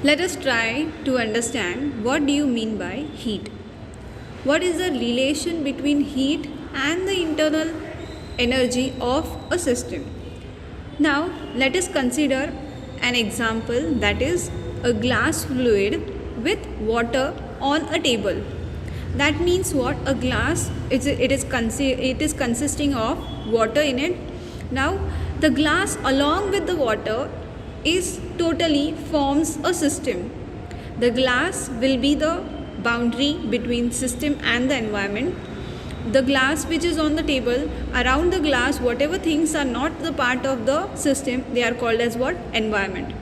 Let us try to understand what do you mean by heat. What is the relation between heat and the internal energy of a system? Now let us consider an example, that is a glass fluid with water on a table. That means what? A glass, it is consisting of water in it. Now the glass along with the water is totally forms a system. The glass will be the boundary between system and the environment. The glass which is on the table, around the glass whatever things are not the part of the system, they are called as what? Environment.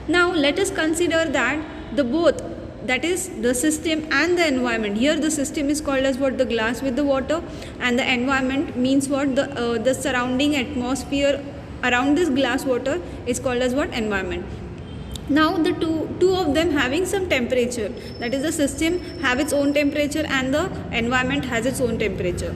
Now let us consider that the both, that is the system and the environment. Here the system is called as what? The glass with the water, and the environment means what? The surrounding atmosphere around this glass water is called as what? Environment. Now the two of them having some temperature, that is the system have its own temperature and the environment has its own temperature.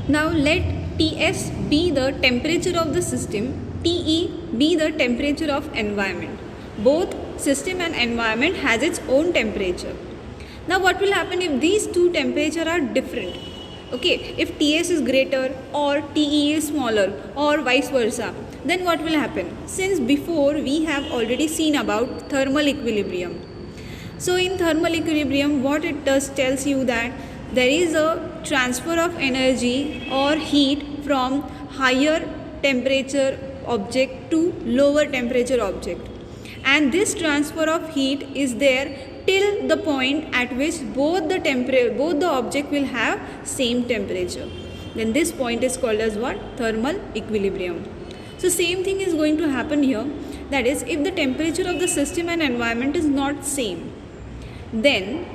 Now let Ts be the temperature of the system, Te be the temperature of environment. Both system and environment has its own temperature. Now what will happen if these two temperatures are different? Okay, if Ts is greater or Te is smaller or vice versa, then what will happen? Since before we have already seen about thermal equilibrium. So in thermal equilibrium, what it does tells you that there is a transfer of energy or heat from higher temperature object to lower temperature object, and this transfer of heat is there till the point at which both the object will have same temperature. Then this point is called as what? Thermal equilibrium. So same thing is going to happen here, that is if the temperature of the system and environment is not same, then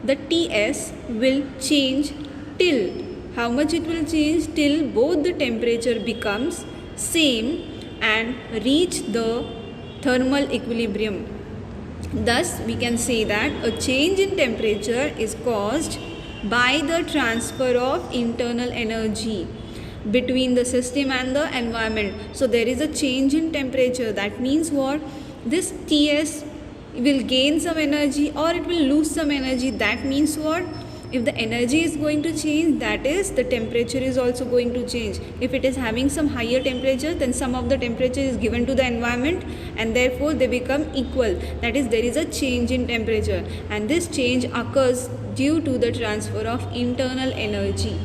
the Ts will change till, how much it will change? Till both the temperature becomes same and reach the thermal equilibrium. Thus we can say that a change in temperature is caused by the transfer of internal energy between the system and the environment. So there is a change in temperature. That means what? This Ts will gain some energy or it will lose some energy. That means what? If the energy is going to change, that is the temperature is also going to change. If it is having some higher temperature, then some of the temperature is given to the environment and therefore they become equal. That is, there is a change in temperature, and this change occurs due to the transfer of internal energy.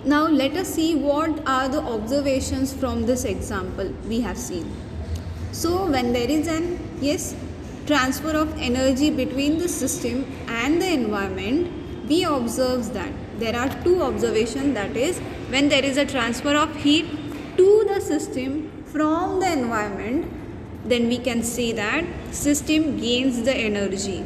Now let us see what are the observations from this example we have seen. So when there is an transfer of energy between the system and the environment, we observe that there are two observations, that is when there is a transfer of heat to the system from the environment, then we can say that system gains the energy.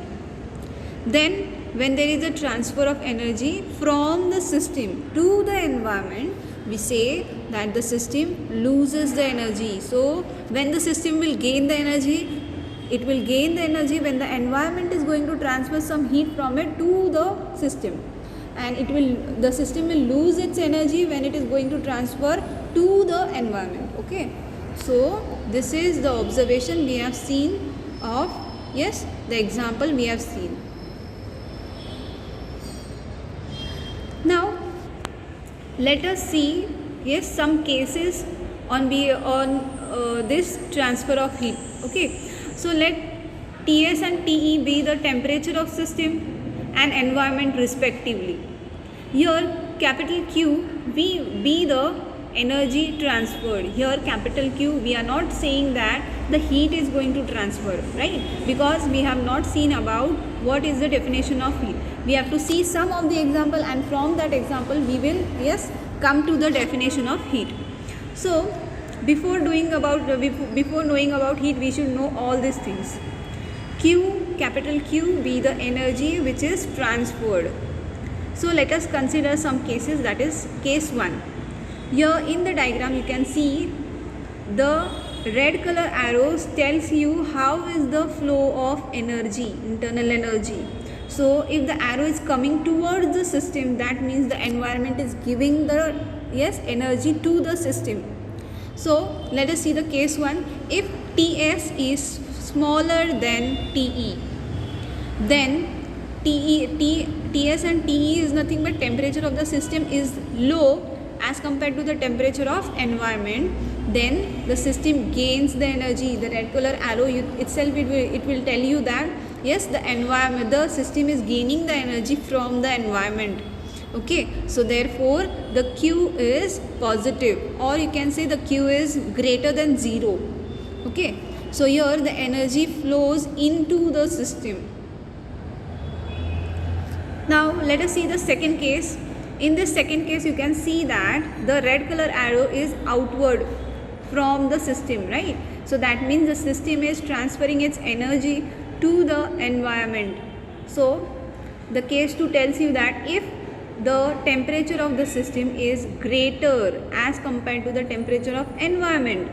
Then when there is a transfer of energy from the system to the environment, we say that the system loses the energy. So when the system will gain the energy, it will gain the energy when the environment is going to transfer some heat from it to the system, and the system will lose its energy when it is going to transfer to the environment. Okay, so this is the observation we have seen of the example we have seen. Now let us see some cases on this transfer of heat. Okay, so let Ts and Te be the temperature of system and environment respectively. Here capital Q be the energy transferred. Here capital Q, we are not saying that the heat is going to transfer, right? Because we have not seen about what is the definition of heat. We have to see some of the example, and from that example we will come to the definition of heat. So before knowing about heat, we should know all these things. Capital Q be the energy which is transferred. So let us consider some cases, that is case 1. Here in the diagram you can see the red color arrows tells you how is the flow of energy, internal energy. So if the arrow is coming towards the system, that means the environment is giving the energy to the system. So let us see the case 1. If Ts is smaller than Te, then Ts and Te is nothing but temperature of the system is low as compared to the temperature of environment, then the system gains the energy. The red color arrow itself it will tell you that yes, the system is gaining the energy from the environment. Okay, so therefore the Q is positive, or you can say the Q is greater than 0. Okay, so here the energy flows into the system. Now let us see the second case. In this second case, you can see that the red color arrow is outward from the system, right? So that means the system is transferring its energy to the environment. So the case 2 tells you that if the temperature of the system is greater as compared to the temperature of environment,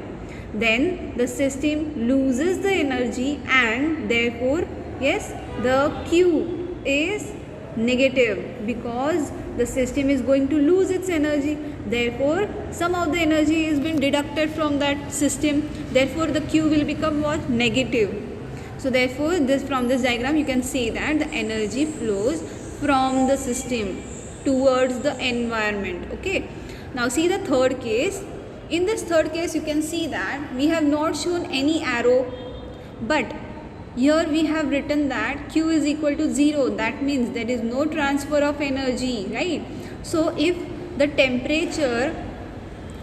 then the system loses the energy, and therefore yes, the Q is negative because the system is going to lose its energy. Therefore some of the energy is being deducted from that system, therefore the Q will become what? Negative. So therefore from this diagram you can see that the energy flows from the system towards the environment. Okay, now see the third case. In this third case you can see that we have not shown any arrow, but here we have written that Q is equal to 0. That means there is no transfer of energy, right? So if the temperature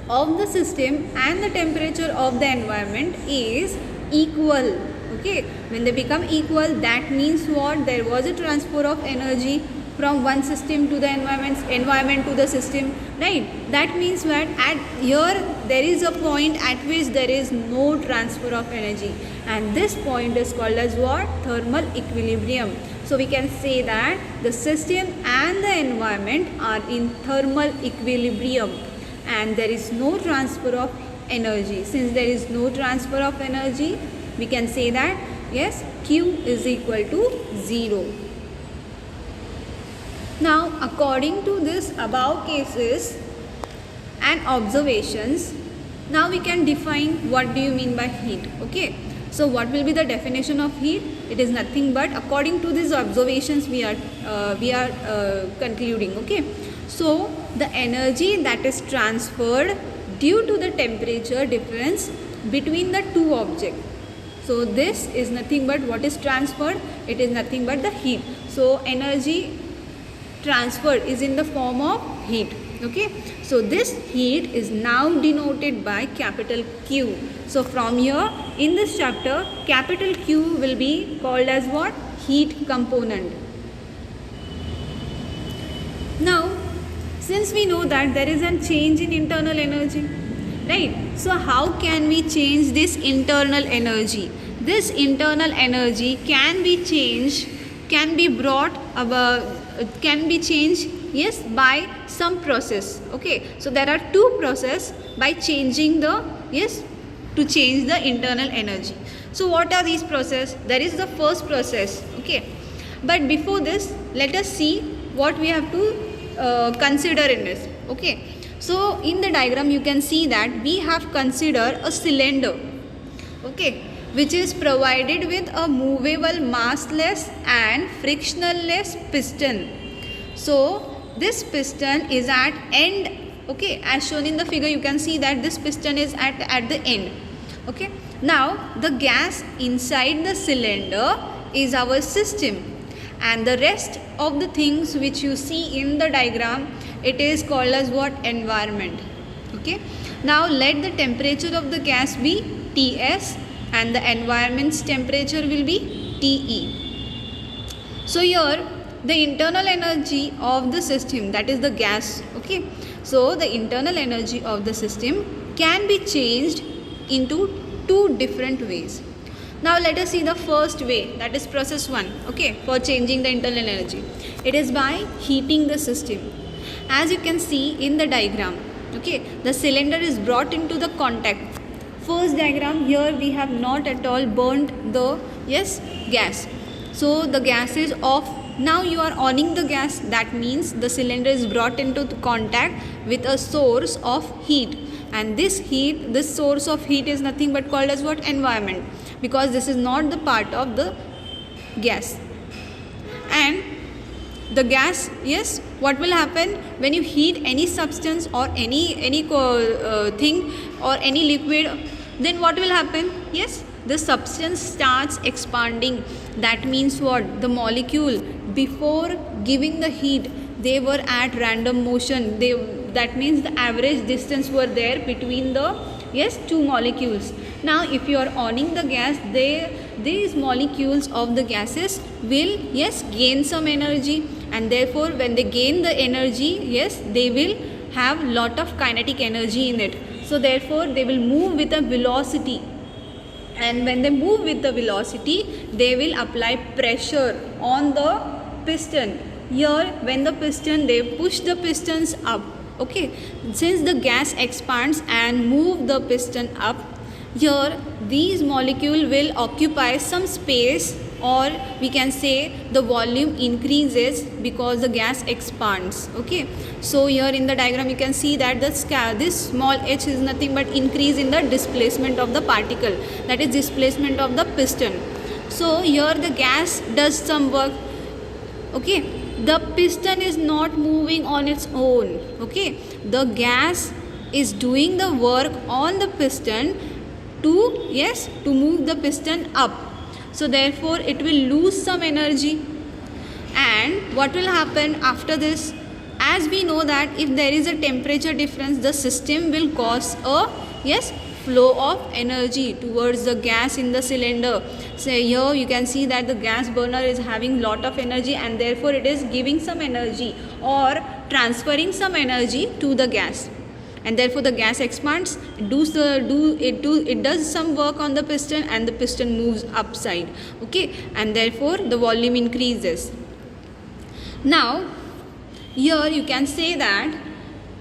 of the system and the temperature of the environment is equal, okay, when they become equal, that means what? There was a transfer of energy from one system to the environment to the system, right? That means that at here there is a point at which there is no transfer of energy, and this point is called as what? Thermal equilibrium. So we can say that the system and the environment are in thermal equilibrium and there is no transfer of energy. Since there is no transfer of energy, we can say that yes, Q is equal to 0. Now according to this above cases and observations, now we can define what do you mean by heat. Okay, so what will be the definition of heat? It is nothing but according to these observations we are concluding. Okay, so the energy that is transferred due to the temperature difference between the two objects. So this is nothing but what is transferred? It is nothing but the heat. So energy transferred is in the form of heat. Okay, so this heat is now denoted by capital Q. So from here in this chapter, capital Q will be called as what? Heat component. Now since we know that there is a change in internal energy, right? So how can we change this internal energy? This internal energy can be changed, can be brought about, can be changed, yes, by some process. Okay, so there are two processes by changing the, yes, to change the internal energy. So what are these processes? There is the first process. Okay, but before this let us see what we have to consider in this. Okay, so in the diagram you can see that we have considered a cylinder, okay, which is provided with a movable massless and frictionless piston. So this piston is at end, okay, as shown in the figure you can see that this piston is at the end. Okay, now the gas inside the cylinder is our system, and the rest of the things which you see in the diagram, it is called as what? Environment. Okay, now let the temperature of the gas be Ts and the environment's temperature will be Te. So here the internal energy of the system, that is the gas, okay, so the internal energy of the system can be changed into two different ways. Now let us see the first way, that is process 1, okay, for changing the internal energy. It is by heating the system. As you can see in the diagram, okay, the cylinder is brought into the contact. First diagram, here we have not at all burnt the, yes, gas. So the gas is off. Now you are onning the gas, that means the cylinder is brought into contact with a source of heat. and this heat, this source of heat is nothing but called as what? Environment, because this is not the part of the gas. And the gas, yes, what will happen when you heat any substance or any thing or any liquid, then what will happen? Yes, the substance starts expanding. That means what? The molecule, before giving the heat, they were at random motion. That means the average distance were there between the, yes, two molecules. Now if you are owning the gas, these molecules of the gases will, yes, gain some energy, and therefore when they gain the energy, yes, they will have lot of kinetic energy in it. So therefore they will move with a velocity, and when they move with the velocity, they will apply pressure on the piston. Here when the piston, they push the pistons up. Okay, since the gas expands and move the piston up, here these molecule will occupy some space, or we can say the volume increases because the gas expands. Okay, so here in the diagram you can see that this small h is nothing but increase in the displacement of the particle, that is displacement of the piston. So here the gas does some work. Okay, the piston is not moving on its own. Okay, the gas is doing the work on the piston to, yes, to move the piston up. So therefore it will lose some energy. And what will happen after this? As we know that if there is a temperature difference, the system will cause a, yes, flow of energy towards the gas in the cylinder. So here you can see that the gas burner is having lot of energy, and therefore it is giving some energy or transferring some energy to the gas, and therefore the gas expands, it does some work on the piston, and the piston moves upside. Okay, and therefore the volume increases. Now here you can say that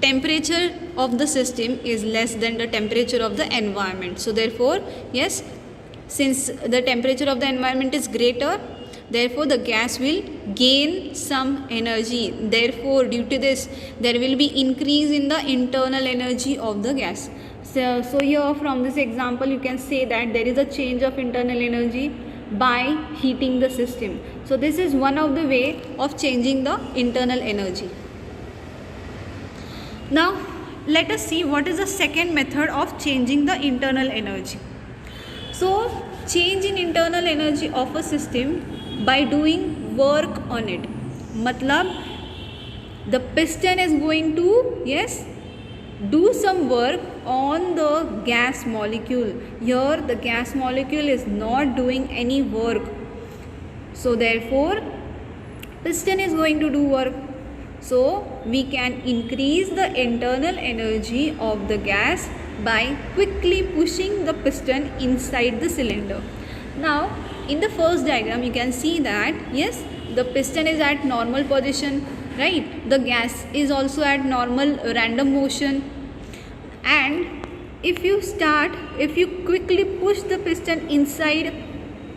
temperature of the system is less than the temperature of the environment. So therefore, yes, since the temperature of the environment is greater, therefore the gas will gain some energy. Therefore due to this, there will be increase in the internal energy of the gas. So here from this example you can say that there is a change of internal energy by heating the system. So this is one of the way of changing the internal energy. Now let us see what is the second method of changing the internal energy. So change in internal energy of a system by doing work on it. Matlab the piston is going to, yes, do some work on the gas molecule. Here the gas molecule is not doing any work. So therefore piston is going to do work. So we can increase the internal energy of the gas by quickly pushing the piston inside the cylinder. Now in the first diagram you can see that, yes, the piston is at normal position, right? The gas is also at normal random motion, and if you quickly push the piston inside,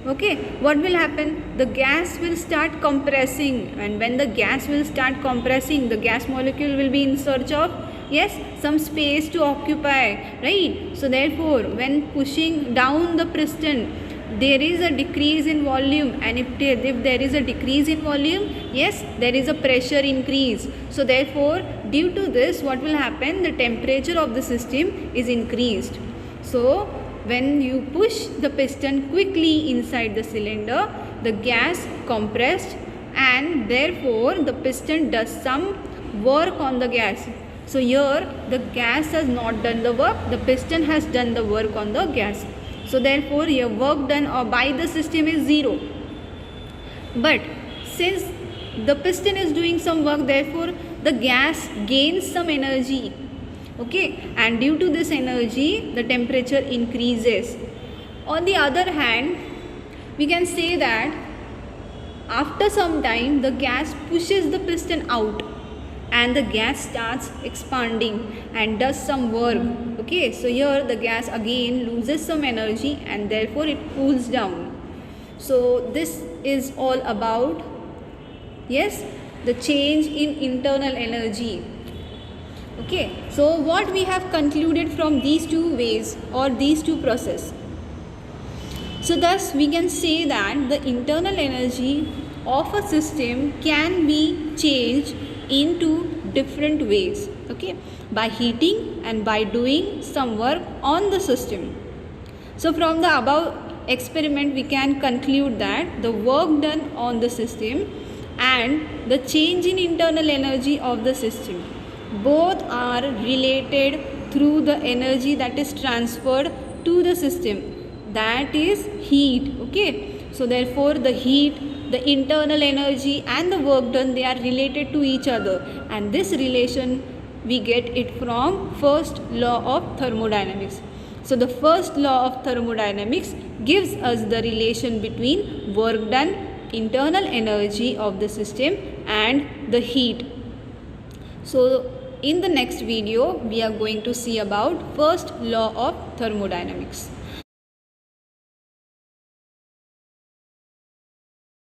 okay, what will happen? The gas will start compressing, and when the gas will start compressing, the gas molecule will be in search of, yes, some space to occupy, right? So therefore when pushing down the piston, there is a decrease in volume, and if there is a decrease in volume, yes, there is a pressure increase. So therefore due to this, what will happen? The temperature of the system is increased. So when you push the piston quickly inside the cylinder, the gas compressed, and therefore the piston does some work on the gas. So here the gas has not done the work, the piston has done the work on the gas. So therefore your work done by the system is zero. But since the piston is doing some work, therefore the gas gains some energy. Okay, and due to this energy the temperature increases. On the other hand, we can say that after some time the gas pushes the piston out, and the gas starts expanding and does some work. Okay, so here the gas again loses some energy, and therefore it cools down. So this is all about, yes, the change in internal energy. Okay, so what we have concluded from these two ways or these two processes? So thus we can say that the internal energy of a system can be changed into different ways, okay, by heating and by doing some work on the system. So from the above experiment we can conclude that the work done on the system and the change in internal energy of the system both are related through the energy that is transferred to the system, that is heat. Okay, so therefore the heat, the internal energy and the work done, they are related to each other, and this relation we get it from first law of thermodynamics. So the first law of thermodynamics gives us the relation between work done, internal energy of the system and the heat. So in the next video we are going to see about first law of thermodynamics.